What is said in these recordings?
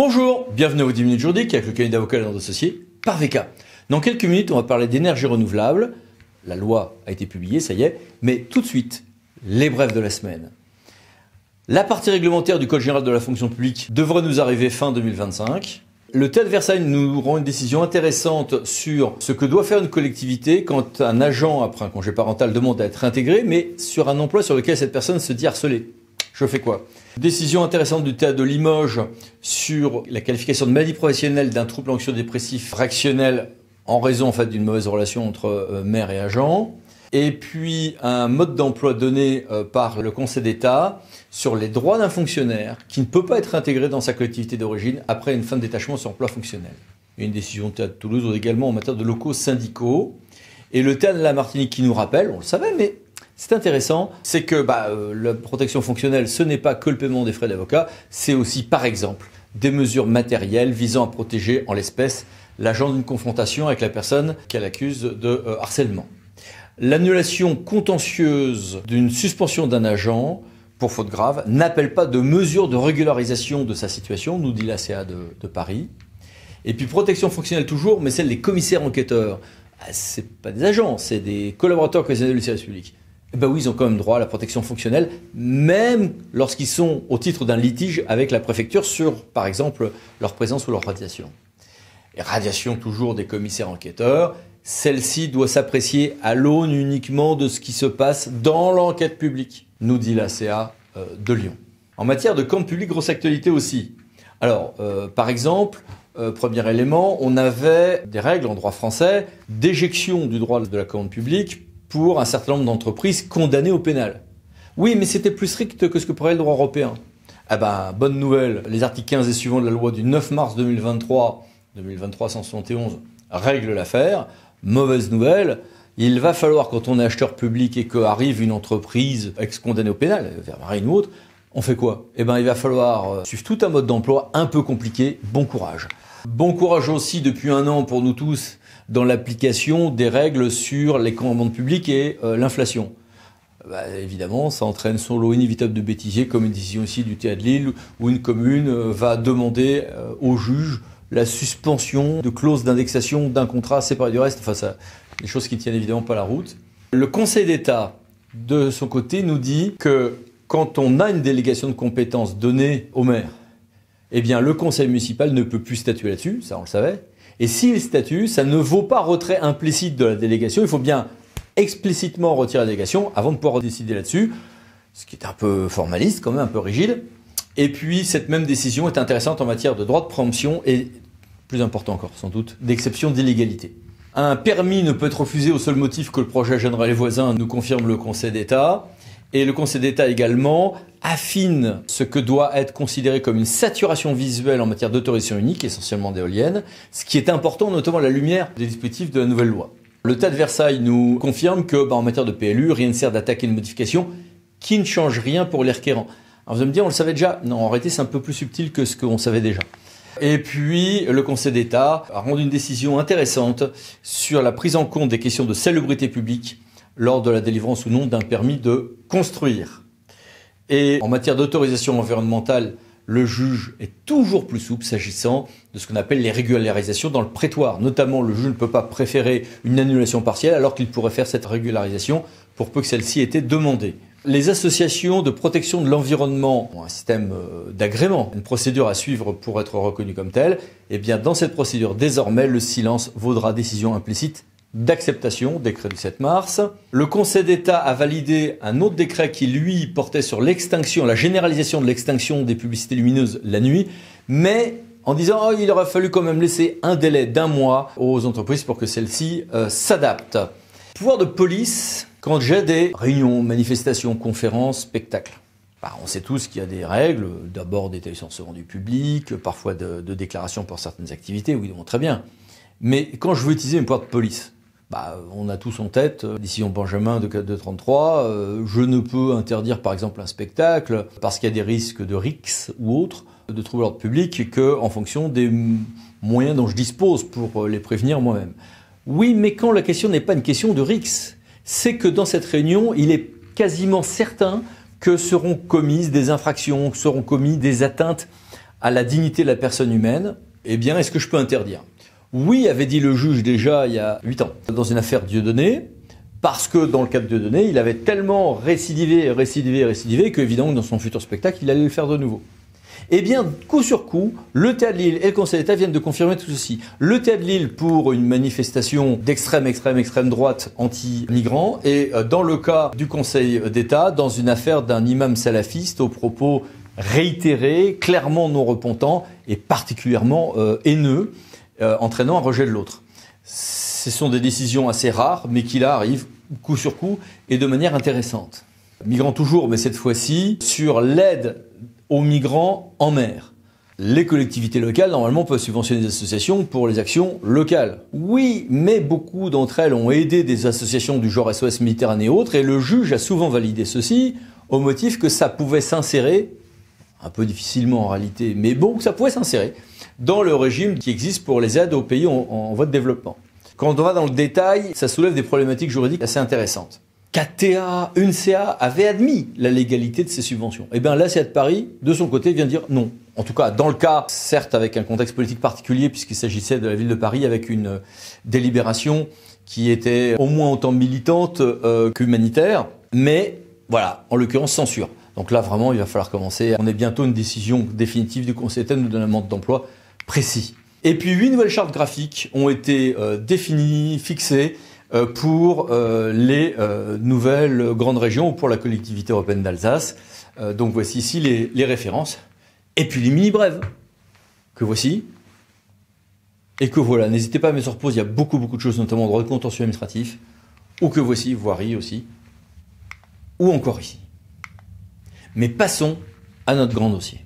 Bonjour, bienvenue aux 10 minutes juridiques avec le cabinet d'avocats et associés par VK. Dans quelques minutes, on va parler d'énergie renouvelable. La loi a été publiée, ça y est, mais tout de suite, les brèves de la semaine. La partie réglementaire du Code général de la fonction publique devrait nous arriver fin 2025. Le TED Versailles nous rend une décision intéressante sur ce que doit faire une collectivité quand un agent, après un congé parental, demande à être intégré, mais sur un emploi sur lequel cette personne se dit harcelée. Je fais quoi? Décision intéressante du TED de Limoges sur la qualification de maladie professionnelle d'un trouble anxio-dépressif réactionnel en raison en fait d'une mauvaise relation entre maire et agent. Et puis un mode d'emploi donné par le Conseil d'État sur les droits d'un fonctionnaire qui ne peut pas être intégré dans sa collectivité d'origine après une fin de détachement sur emploi fonctionnel. Il y a une décision du TED de Toulouse également en matière de locaux syndicaux. Et le TED de la Martinique qui nous rappelle, on le savait, mais c'est intéressant, c'est que la protection fonctionnelle, ce n'est pas que le paiement des frais d'avocat, c'est aussi, par exemple, des mesures matérielles visant à protéger, en l'espèce, l'agent d'une confrontation avec la personne qu'elle accuse de harcèlement. L'annulation contentieuse d'une suspension d'un agent pour faute grave n'appelle pas de mesures de régularisation de sa situation, nous dit l'ACA de Paris. Et puis protection fonctionnelle toujours, mais celle des commissaires enquêteurs. C'est pas des agents, c'est des collaborateurs occasionnels du service public. Oui, ils ont quand même droit à la protection fonctionnelle, même lorsqu'ils sont au titre d'un litige avec la préfecture sur, par exemple, leur présence ou leur radiation. Et radiation toujours des commissaires enquêteurs, celle-ci doit s'apprécier à l'aune uniquement de ce qui se passe dans l'enquête publique, nous dit l'ACA de Lyon. En matière de compte public, grosse actualité aussi. Alors, par exemple, premier élément, on avait des règles en droit français d'éjection du droit de la commande publique pour un certain nombre d'entreprises condamnées au pénal. Oui, mais c'était plus strict que ce que prévoit le droit européen. Bonne nouvelle, les articles 15 et suivants de la loi du 9 mars 2023 171 règlent l'affaire. Mauvaise nouvelle, il va falloir, quand on est acheteur public et qu'arrive une entreprise ex-condamnée au pénal, vers Marine ou autre, on fait quoi? Il va falloir suivre tout un mode d'emploi un peu compliqué. Bon courage. Bon courage aussi depuis un an pour nous tous dans l'application des règles sur les commandes publiques et l'inflation. Évidemment, ça entraîne son lot inévitable de bêtisiers, comme une décision ici du TA de Lille, où une commune va demander au juge la suspension de clauses d'indexation d'un contrat séparé du reste. Enfin, ça, des choses qui ne tiennent évidemment pas la route. Le Conseil d'État, de son côté, nous dit que quand on a une délégation de compétences donnée au maire, le conseil municipal ne peut plus statuer là-dessus, ça on le savait. Et s'il statue, ça ne vaut pas retrait implicite de la délégation. Il faut bien explicitement retirer la délégation avant de pouvoir décider là-dessus, ce qui est un peu formaliste, quand même un peu rigide. Et puis, cette même décision est intéressante en matière de droit de préemption et, plus important encore sans doute, d'exception d'illégalité. Un permis ne peut être refusé au seul motif que le projet gênerait les voisins, nous confirme le Conseil d'État. Et le Conseil d'État également affine ce que doit être considéré comme une saturation visuelle en matière d'autorisation unique, essentiellement d'éoliennes, ce qui est important notamment à la lumière des dispositifs de la nouvelle loi. Le TED de Versailles nous confirme que en matière de PLU, rien ne sert d'attaquer une modification qui ne change rien pour les requérants. Alors vous allez me dire, on le savait déjà? Non, en réalité c'est un peu plus subtil que ce qu'on savait déjà. Et puis, le Conseil d'État a rendu une décision intéressante sur la prise en compte des questions de salubrité publique lors de la délivrance ou non d'un permis de construire. Et en matière d'autorisation environnementale, le juge est toujours plus souple s'agissant de ce qu'on appelle les régularisations dans le prétoire. Notamment, le juge ne peut pas préférer une annulation partielle alors qu'il pourrait faire cette régularisation pour peu que celle-ci ait été demandée. Les associations de protection de l'environnement ont un système d'agrément, une procédure à suivre pour être reconnue comme telle. Dans cette procédure, désormais, le silence vaudra décision implicite d'acceptation, décret du 7 mars. Le Conseil d'État a validé un autre décret qui, lui, portait sur l'extinction, la généralisation de l'extinction des publicités lumineuses la nuit, mais en disant il aurait fallu quand même laisser un délai d'1 mois aux entreprises pour que celles-ci s'adaptent. Pouvoir de police, quand j'ai des réunions, manifestations, conférences, spectacles. On sait tous qu'il y a des règles, d'abord d'établissement rendu public, parfois de déclaration pour certaines activités, oui, bon, très bien. Mais quand je veux utiliser une pouvoir de police, on a tous en tête, décision Benjamin de 33, je ne peux interdire par exemple un spectacle parce qu'il y a des risques de rixes ou autres, de troubles à l'ordre public, qu'en fonction des moyens dont je dispose pour les prévenir moi-même. Oui, mais quand la question n'est pas une question de rixes, c'est que dans cette réunion, il est quasiment certain que seront commises des infractions, que seront commises des atteintes à la dignité de la personne humaine, eh bien, est-ce que je peux interdire? Oui, avait dit le juge déjà il y a 8 ans, dans une affaire Dieudonné, parce que dans le cas de Dieudonné, il avait tellement récidivé, qu'évidemment, dans son futur spectacle, il allait le faire de nouveau. Eh bien, coup sur coup, le Théâtre de Lille et le Conseil d'État viennent de confirmer tout ceci. Le Théâtre de Lille pour une manifestation d'extrême droite anti-migrants, et dans le cas du Conseil d'État, dans une affaire d'un imam salafiste aux propos réitérés, clairement non repentants et particulièrement haineux, entraînant un rejet de l'autre. Ce sont des décisions assez rares, mais qui là arrivent coup sur coup et de manière intéressante. Migrants toujours, mais cette fois-ci sur l'aide aux migrants en mer. Les collectivités locales, normalement, peuvent subventionner des associations pour les actions locales. Oui, mais beaucoup d'entre elles ont aidé des associations du genre SOS Méditerranée et autres, et le juge a souvent validé ceci au motif que ça pouvait s'insérer, un peu difficilement en réalité, mais bon, ça pouvait s'insérer dans le régime qui existe pour les aides aux pays en voie de développement. Quand on va dans le détail, ça soulève des problématiques juridiques assez intéressantes. KTA, UNCA avait admis la légalité de ces subventions. Eh bien, la CA de Paris, de son côté, vient dire non. En tout cas, dans le cas, certes avec un contexte politique particulier, puisqu'il s'agissait de la ville de Paris avec une délibération qui était au moins autant militante qu'humanitaire, mais voilà, en l'occurrence censure. Donc là, vraiment, il va falloir commencer. On est bientôt une décision définitive du Conseil d'État nous donne un mandat d'emploi précis. Et puis, 8 nouvelles chartes graphiques ont été définies, fixées, pour les nouvelles grandes régions ou pour la collectivité européenne d'Alsace. Donc voici ici les références. Et puis les mini-brèves que voici. Et que voilà, n'hésitez pas à mettre sur pause, il y a beaucoup de choses, notamment en droit de contentieux administratif. Ou que voici, voirie aussi. Ou encore ici. Mais passons à notre grand dossier.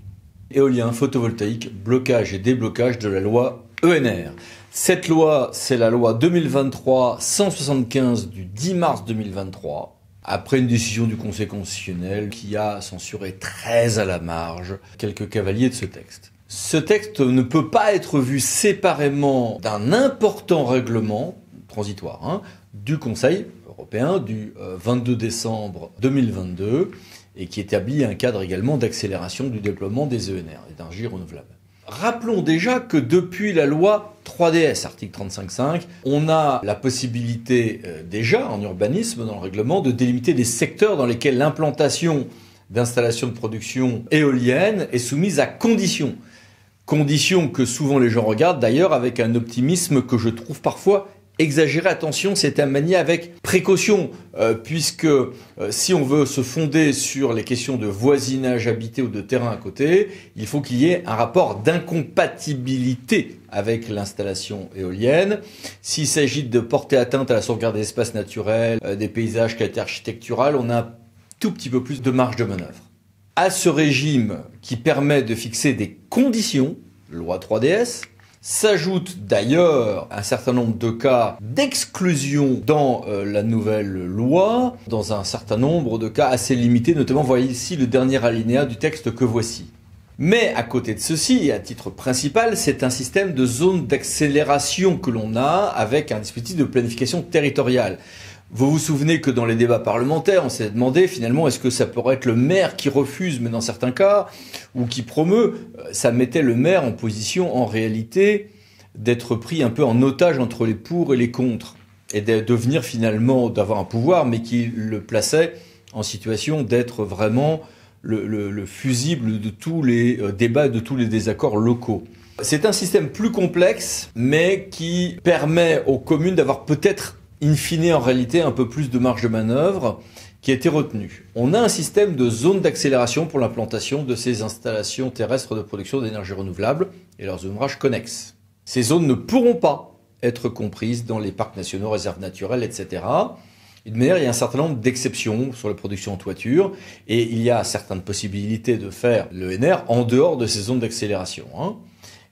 Éolien, photovoltaïque, blocage et déblocage de la loi ENR. Cette loi, c'est la loi 2023-175 du 10 mars 2023, après une décision du Conseil constitutionnel qui a censuré très à la marge quelques cavaliers de ce texte. Ce texte ne peut pas être vu séparément d'un important règlement transitoire du Conseil européen du 22 décembre 2022 et qui établit un cadre également d'accélération du déploiement des ENR, d'énergie renouvelable. Rappelons déjà que depuis la loi 3DS, article 35.5, on a la possibilité déjà en urbanisme, dans le règlement, de délimiter des secteurs dans lesquels l'implantation d'installations de production éolienne est soumise à conditions. Conditions que souvent les gens regardent d'ailleurs avec un optimisme que je trouve parfois exagéré. Attention, c'est à manier avec précaution, puisque si on veut se fonder sur les questions de voisinage habité ou de terrain à côté, il faut qu'il y ait un rapport d'incompatibilité avec l'installation éolienne. S'il s'agit de porter atteinte à la sauvegarde des espaces naturels, des paysages, qualité architecturale, on a un tout petit peu plus de marge de manœuvre. À ce régime qui permet de fixer des conditions, loi 3DS, s'ajoute d'ailleurs un certain nombre de cas d'exclusion dans la nouvelle loi, dans un certain nombre de cas assez limités, notamment voyez ici le dernier alinéa du texte que voici. Mais à côté de ceci, et à titre principal, c'est un système de zone d'accélération que l'on a avec un dispositif de planification territoriale. Vous vous souvenez que dans les débats parlementaires, on s'est demandé finalement est-ce que ça pourrait être le maire qui refuse, mais dans certains cas, ou qui promeut. Ça mettait le maire en position, en réalité, d'être pris un peu en otage entre les pour et les contre, et de devenir finalement, d'avoir un pouvoir, mais qui le plaçait en situation d'être vraiment le fusible de tous les débats, de tous les désaccords locaux. C'est un système plus complexe, mais qui permet aux communes d'avoir peut-être in fine, en réalité, un peu plus de marge de manœuvre qui a été retenu. On a un système de zones d'accélération pour l'implantation de ces installations terrestres de production d'énergie renouvelable et leurs ouvrages connexes. Ces zones ne pourront pas être comprises dans les parcs nationaux, réserves naturelles, etc. Et de manière, il y a un certain nombre d'exceptions sur la production en toiture et il y a certaines possibilités de faire l'ENR en dehors de ces zones d'accélération.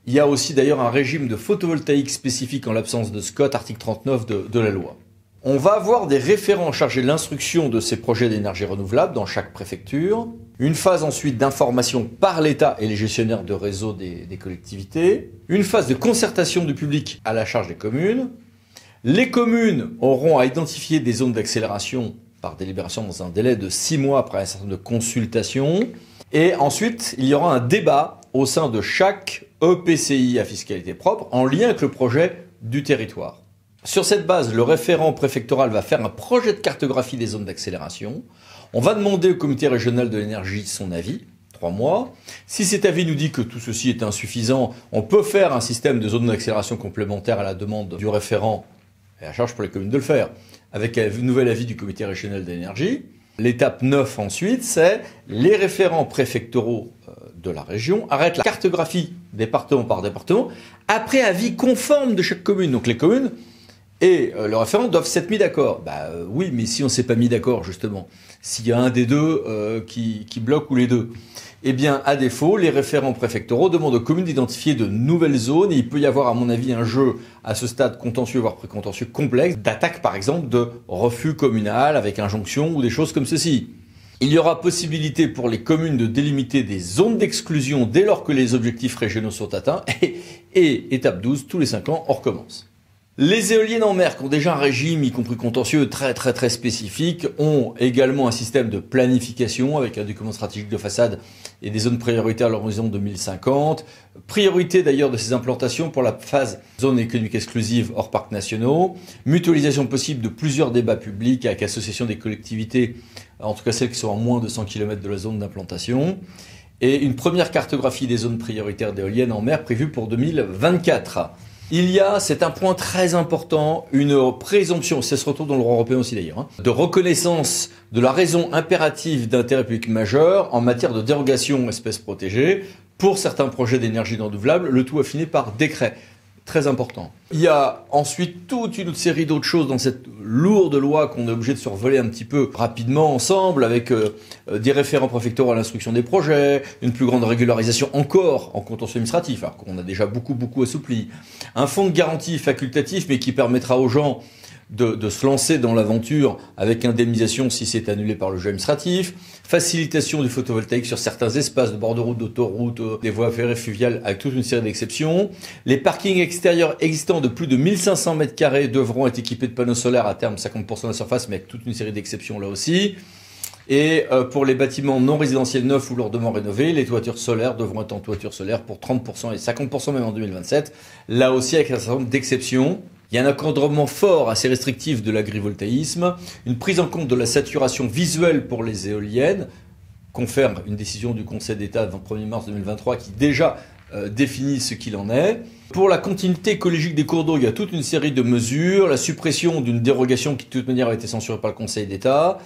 Il y a aussi d'ailleurs un régime de photovoltaïque spécifique en l'absence de SCOT, article 39 de la loi. On va avoir des référents chargés de l'instruction de ces projets d'énergie renouvelable dans chaque préfecture. Une phase ensuite d'information par l'État et les gestionnaires de réseau des collectivités. Une phase de concertation du public à la charge des communes. Les communes auront à identifier des zones d'accélération par délibération dans un délai de 6 mois après un certain nombre de consultations. Et ensuite, il y aura un débat au sein de chaque EPCI à fiscalité propre en lien avec le projet du territoire. Sur cette base, le référent préfectoral va faire un projet de cartographie des zones d'accélération. On va demander au comité régional de l'énergie son avis, 3 mois. Si cet avis nous dit que tout ceci est insuffisant, on peut faire un système de zones d'accélération complémentaire à la demande du référent, et à charge pour les communes de le faire, avec un nouvel avis du comité régional de l'énergie. L'étape 9 ensuite, c'est les référents préfectoraux de la région arrêtent la cartographie département par département après avis conforme de chaque commune. Donc les communes et le référent doivent s'être mis d'accord. Oui, mais si on s'est pas mis d'accord justement, s'il y a un des deux qui bloque ou les deux, eh bien à défaut, les référents préfectoraux demandent aux communes d'identifier de nouvelles zones. Et il peut y avoir à mon avis un jeu à ce stade contentieux voire précontentieux complexe d'attaque par exemple de refus communal avec injonction ou des choses comme ceci. Il y aura possibilité pour les communes de délimiter des zones d'exclusion dès lors que les objectifs régionaux sont atteints. Et étape 12, tous les 5 ans, on recommence. Les éoliennes en mer qui ont déjà un régime, y compris contentieux, très spécifique, ont également un système de planification avec un document stratégique de façade et des zones prioritaires à l'horizon 2050. Priorité d'ailleurs de ces implantations pour la phase zone économique exclusive hors parcs nationaux. Mutualisation possible de plusieurs débats publics avec association des collectivités, en tout cas celles qui sont à moins de 100 km de la zone d'implantation. Et une première cartographie des zones prioritaires d'éoliennes en mer prévue pour 2024. C'est un point très important, une présomption, ça se retrouve dans le droit européen aussi d'ailleurs, de reconnaissance de la raison impérative d'intérêt public majeur en matière de dérogation espèces protégées pour certains projets d'énergie renouvelable, le tout affiné par décret. Très important. Il y a ensuite toute une autre série d'autres choses dans cette lourde loi qu'on est obligé de survoler un petit peu rapidement ensemble avec des référents préfectoraux à l'instruction des projets, une plus grande régularisation encore en contentieux administratif, alors qu'on a déjà beaucoup assoupli. Un fonds de garantie facultatif mais qui permettra aux gens de se lancer dans l'aventure avec indemnisation si c'est annulé par le juge administratif, facilitation du photovoltaïque sur certains espaces de bord de route, d'autoroute, des voies ferrées fluviales avec toute une série d'exceptions. Les parkings extérieurs existants de plus de 1500 m² devront être équipés de panneaux solaires à terme 50% de la surface, mais avec toute une série d'exceptions là aussi. Et pour les bâtiments non résidentiels neufs ou lourdement rénovés, les toitures solaires devront être en toiture solaire pour 30% et 50% même en 2027. Là aussi avec un certain nombre d'exceptions. Il y a un encadrement fort assez restrictif de l'agrivoltaïsme, une prise en compte de la saturation visuelle pour les éoliennes, confère une décision du Conseil d'État du 1er mars 2023 qui déjà définit ce qu'il en est. Pour la continuité écologique des cours d'eau, il y a toute une série de mesures, la suppression d'une dérogation qui de toute manière a été censurée par le Conseil d'État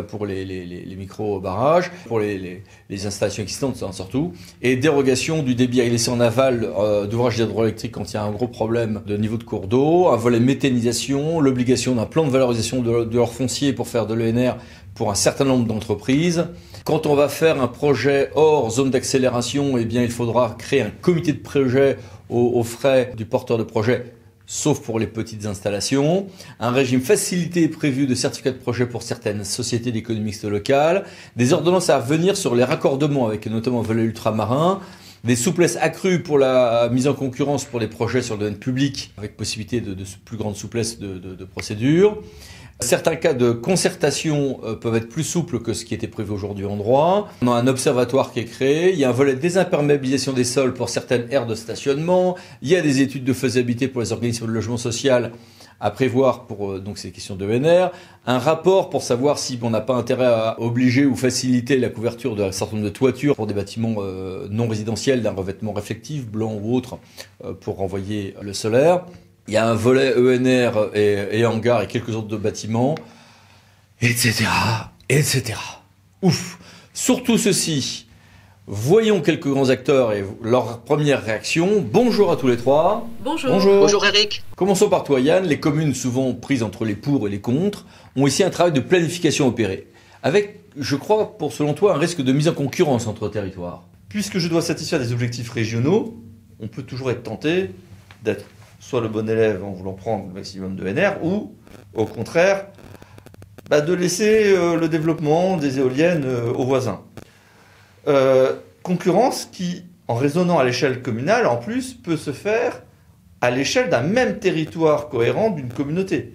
pour les micro-barrages, pour les installations existantes surtout, et dérogation du débit à laisser en aval d'ouvrages hydroélectriques quand il y a un gros problème de niveau de cours d'eau, un volet méthanisation, l'obligation d'un plan de valorisation de leur foncier pour faire de l'ENR pour un certain nombre d'entreprises. Quand on va faire un projet hors zone d'accélération, eh bien, il faudra créer un comité de projet aux frais du porteur de projet, sauf pour les petites installations. Un régime facilité prévu de certificat de projet pour certaines sociétés d'économie mixte locale. Des ordonnances à venir sur les raccordements, avec notamment un volet ultramarin. Des souplesses accrues pour la mise en concurrence pour les projets sur le domaine public, avec possibilité de plus grande souplesse de procédure. Certains cas de concertation peuvent être plus souples que ce qui était prévu aujourd'hui en droit. On a un observatoire qui est créé. Il y a un volet désimperméabilisation des sols pour certaines aires de stationnement. Il y a des études de faisabilité pour les organismes de logement social à prévoir pour donc ces questions d'ENR. Un rapport pour savoir si on n'a pas intérêt à obliger ou faciliter la couverture d'un certain nombre de toitures pour des bâtiments non résidentiels d'un revêtement réflectif, blanc ou autre, pour renvoyer le solaire. Il y a un volet ENR et hangar et quelques autres de bâtiments, etc. Ouf. Surtout ceci, voyons quelques grands acteurs et leur première réaction. Bonjour à tous les trois. Bonjour. Bonjour Eric. Commençons par toi Yann. Les communes, souvent prises entre les pour et les contre, ont ici un travail de planification opéré, avec, je crois, selon toi, un risque de mise en concurrence entre territoires. Puisque je dois satisfaire des objectifs régionaux, on peut toujours être tenté d'être soit le bon élève en voulant prendre le maximum de NR, ou au contraire, de laisser le développement des éoliennes aux voisins. Concurrence qui, en raisonnant à l'échelle communale, en plus, peut se faire à l'échelle d'un même territoire cohérent d'une communauté.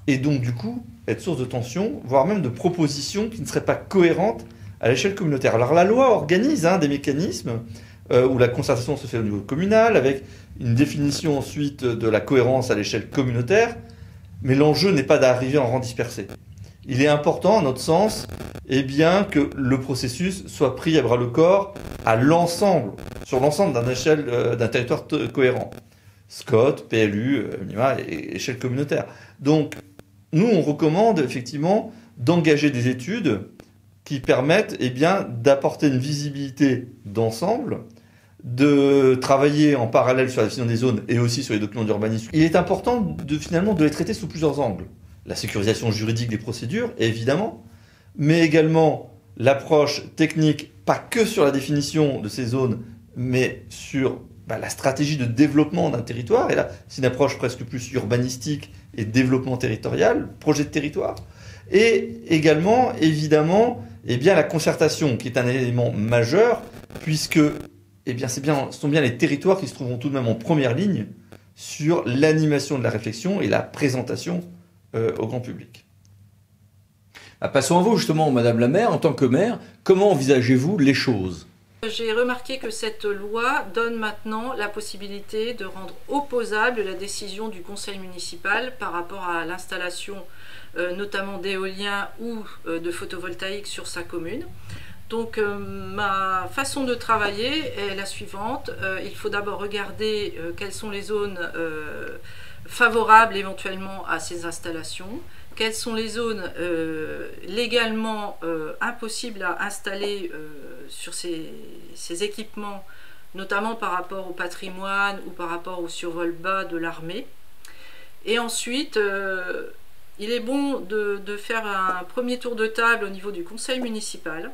Et donc, du coup, être source de tension, voire même de propositions qui ne seraient pas cohérentes à l'échelle communautaire. Alors, la loi organise des mécanismes où la concertation se fait au niveau communal, avec une définition ensuite de la cohérence à l'échelle communautaire. Mais l'enjeu n'est pas d'arriver en rang dispersé. Il est important, à notre sens, eh bien, que le processus soit pris à bras le corps à l'ensemble, sur l'ensemble d'un territoire cohérent. SCOT, PLU, MIMA et échelle communautaire. Donc, nous, on recommande effectivement d'engager des études qui permettent eh bien, d'apporter une visibilité d'ensemble, de travailler en parallèle sur la définition des zones et aussi sur les documents d'urbanisme. Il est important finalement de les traiter sous plusieurs angles. La sécurisation juridique des procédures, évidemment, mais également l'approche technique, pas que sur la définition de ces zones, mais sur la stratégie de développement d'un territoire. Et là, c'est une approche presque plus urbanistique et développement territorial, projet de territoire. Et également, évidemment, eh bien, la concertation, qui est un élément majeur, puisque ce sont bien les territoires qui se trouveront tout de même en première ligne sur l'animation de la réflexion et la présentation au grand public. Passons à vous justement, Madame la maire. En tant que maire, comment envisagez-vous les choses ? J'ai remarqué que cette loi donne maintenant la possibilité de rendre opposable la décision du conseil municipal par rapport à l'installation notamment d'éoliens ou de photovoltaïque sur sa commune. Donc ma façon de travailler est la suivante. Il faut d'abord regarder quelles sont les zones favorables éventuellement à ces installations, quelles sont les zones légalement impossibles à installer sur ces équipements, notamment par rapport au patrimoine ou par rapport au survol bas de l'armée. Et ensuite, il est bon de faire un premier tour de table au niveau du conseil municipal,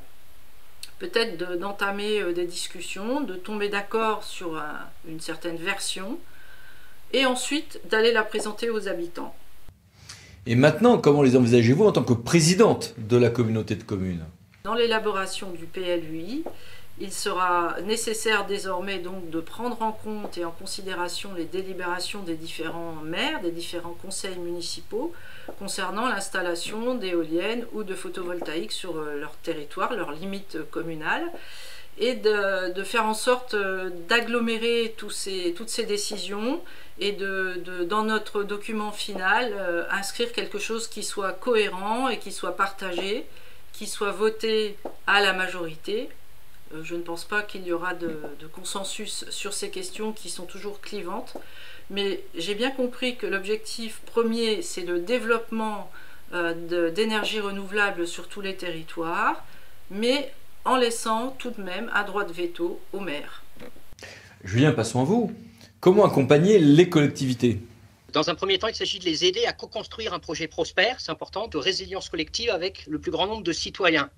peut-être d'entamer des discussions, de tomber d'accord sur une certaine version, et ensuite d'aller la présenter aux habitants. Et maintenant, comment les envisagez-vous en tant que présidente de la communauté de communes ? Dans l'élaboration du PLUI, il sera nécessaire désormais donc de prendre en compte et en considération les délibérations des différents maires, des différents conseils municipaux concernant l'installation d'éoliennes ou de photovoltaïques sur leur territoire, leurs limites communales, et de faire en sorte d'agglomérer toutes ces décisions et dans notre document final, inscrire quelque chose qui soit cohérent et qui soit partagé, qui soit voté à la majorité. Je ne pense pas qu'il y aura de consensus sur ces questions qui sont toujours clivantes, mais j'ai bien compris que l'objectif premier, c'est le développement d'énergie renouvelable sur tous les territoires, mais en laissant tout de même un droit de veto au maire. Julien, passons à vous. Comment accompagner les collectivités ? Dans un premier temps, il s'agit de les aider à co-construire un projet prospère, c'est important, de résilience collective avec le plus grand nombre de citoyens.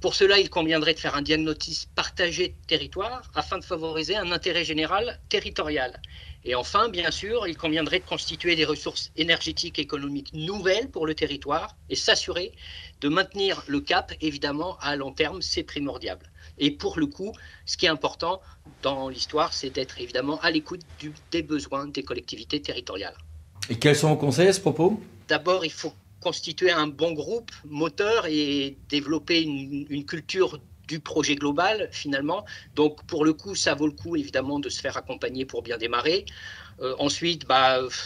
Pour cela, il conviendrait de faire un diagnostic partagé de territoire afin de favoriser un intérêt général territorial. Et enfin, bien sûr, il conviendrait de constituer des ressources énergétiques et économiques nouvelles pour le territoire et s'assurer de maintenir le cap, évidemment, à long terme, c'est primordial. Et pour le coup, ce qui est important dans l'histoire, c'est d'être évidemment à l'écoute des besoins des collectivités territoriales. Et quels sont vos conseils à ce propos ? D'abord, il faut constituer un bon groupe moteur et développer une culture du projet global finalement. Donc pour le coup, ça vaut le coup évidemment de se faire accompagner pour bien démarrer. Ensuite,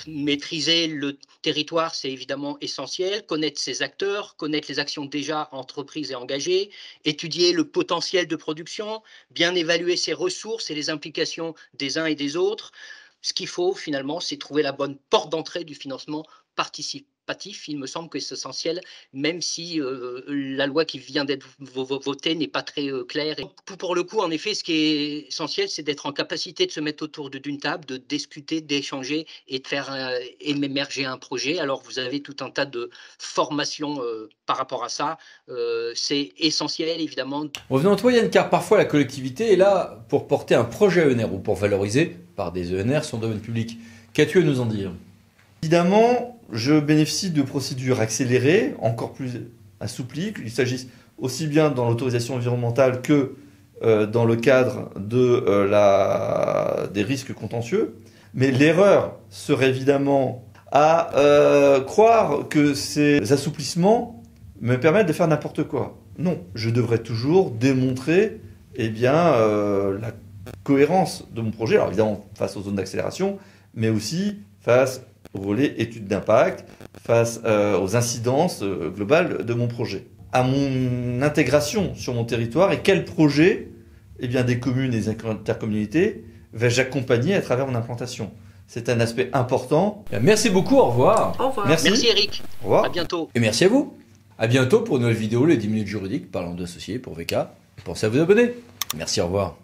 maîtriser le territoire, c'est évidemment essentiel. Connaître ses acteurs, connaître les actions déjà entreprises et engagées, étudier le potentiel de production, bien évaluer ses ressources et les implications des uns et des autres. Ce qu'il faut finalement, c'est trouver la bonne porte d'entrée du financement participatif. Il me semble que c'est essentiel, même si la loi qui vient d'être votée n'est pas très claire. Et pour le coup, en effet, ce qui est essentiel, c'est d'être en capacité de se mettre autour d'une table, de discuter, d'échanger et de faire émerger un projet. Alors, vous avez tout un tas de formations par rapport à ça. C'est essentiel, évidemment. Revenons à toi, Yann, car parfois la collectivité est là pour porter un projet ENR ou pour valoriser par des ENR son domaine public. Qu'as-tu à nous en dire ? Évidemment, je bénéficie de procédures accélérées, encore plus assouplies, qu'il s'agisse aussi bien dans l'autorisation environnementale que dans le cadre des risques contentieux. Mais l'erreur serait évidemment à croire que ces assouplissements me permettent de faire n'importe quoi. Non, je devrais toujours démontrer la cohérence de mon projet, alors évidemment face aux zones d'accélération, mais aussi face au volet études d'impact, face aux incidences globales de mon projet. À mon intégration sur mon territoire et quel projet des communes et des intercommunalités vais-je accompagner à travers mon implantation. C'est un aspect important. Merci beaucoup, au revoir. Au revoir. Merci Eric. Au revoir. À bientôt. Et merci à vous. À bientôt pour une nouvelle vidéo, les 10 minutes juridiques, parlant d'associés pour VK. Pensez à vous abonner. Merci, au revoir.